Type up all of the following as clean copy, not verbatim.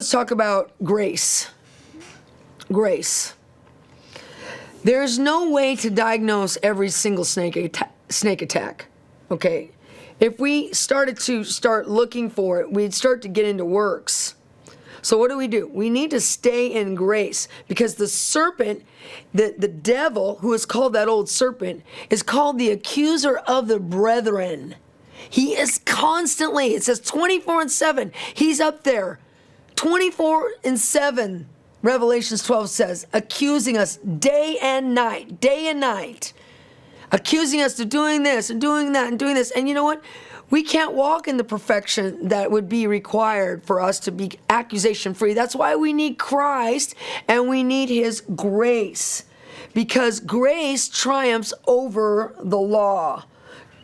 let's talk about grace. Grace. There's no way to diagnose every single snake attack. Okay? If we started to looking for it, we'd start to get into works. So what do? We need to stay in grace, because the serpent, the devil, who is called that old serpent, is called the accuser of the brethren. He is constantly, it says 24/7, he's up there. 24/7, Revelations 12 says, accusing us day and night, accusing us of doing this and doing that and doing this. And you know what? We can't walk in the perfection that would be required for us to be accusation free. That's why we need Christ and we need his grace, because grace triumphs over the law.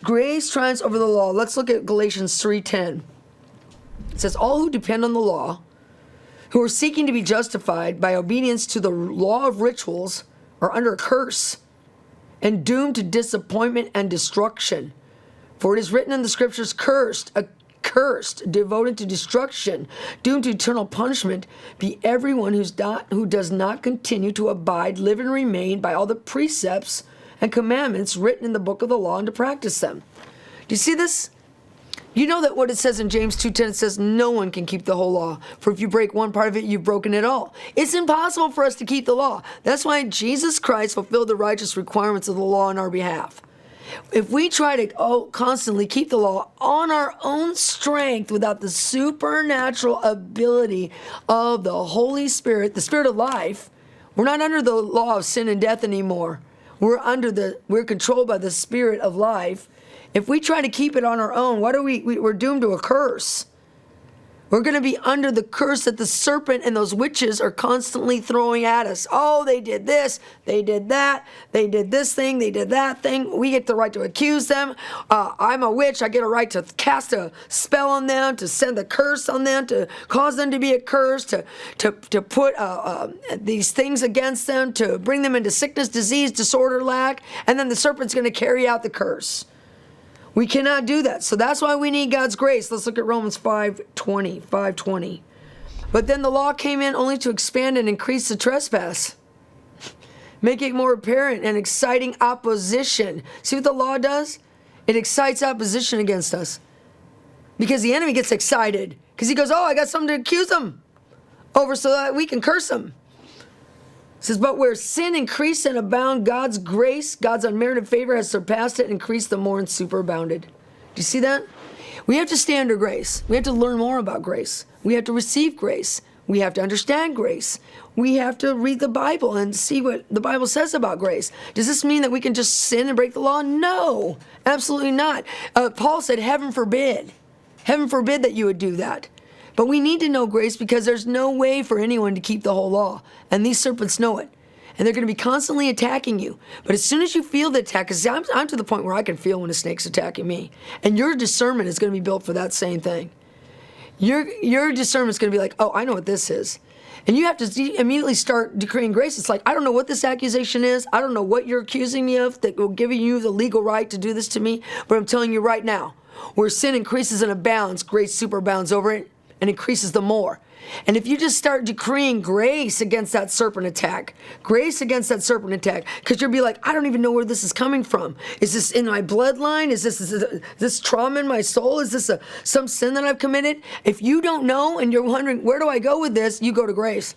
Grace triumphs over the law. Let's look at Galatians 3:10. It says, all who depend on the law, who are seeking to be justified by obedience to the law of rituals, are under a curse and doomed to disappointment and destruction. For it is written in the scriptures, accursed, devoted to destruction, doomed to eternal punishment, be everyone who does not continue to abide, live, and remain by all the precepts and commandments written in the book of the law, and to practice them. Do you see this? You know that what it says in James 2:10, it says no one can keep the whole law. For if you break one part of it, you've broken it all. It's impossible for us to keep the law. That's why Jesus Christ fulfilled the righteous requirements of the law on our behalf. If we try to constantly keep the law on our own strength without the supernatural ability of the Holy Spirit, the Spirit of life, we're not under the law of sin and death anymore. We're controlled by the Spirit of life. If we try to keep it on our own, we're doomed to a curse. We're going to be under the curse that the serpent and those witches are constantly throwing at us. Oh, they did this, they did that, they did this thing, they did that thing. We get the right to accuse them. I'm a witch. I get a right to cast a spell on them, to send a curse on them, to cause them to be accursed, to put these things against them, to bring them into sickness, disease, disorder, lack, and then the serpent's going to carry out the curse. We cannot do that. So that's why we need God's grace. Let's look at Romans 5:20. But then the law came in only to expand and increase the trespass, make it more apparent and exciting opposition. See what the law does? It excites opposition against us. Because the enemy gets excited. Because he goes, I got something to accuse them over so that we can curse them. It says, but where sin increased and abound, God's grace, God's unmerited favor has surpassed it and increased the more and superabounded. Do you see that? We have to stay under grace. We have to learn more about grace. We have to receive grace. We have to understand grace. We have to read the Bible and see what the Bible says about grace. Does this mean that we can just sin and break the law? No, absolutely not. Paul said, heaven forbid. Heaven forbid that you would do that. But we need to know grace, because there's no way for anyone to keep the whole law. And these serpents know it. And they're going to be constantly attacking you. But as soon as you feel the attack, because I'm to the point where I can feel when a snake's attacking me. And your discernment is going to be built for that same thing. Your discernment's going to be like, I know what this is. And you have to immediately start decreeing grace. It's like, I don't know what this accusation is. I don't know what you're accusing me of that will give you the legal right to do this to me. But I'm telling you right now, where sin increases and abounds, grace superabounds over it and increases the more. And if you just start decreeing grace against that serpent attack, because you'll be like, I don't even know where this is coming from. Is this in my bloodline? Is this trauma in my soul? Is this some sin that I've committed? If you don't know and you're wondering, where do I go with this? You go to grace.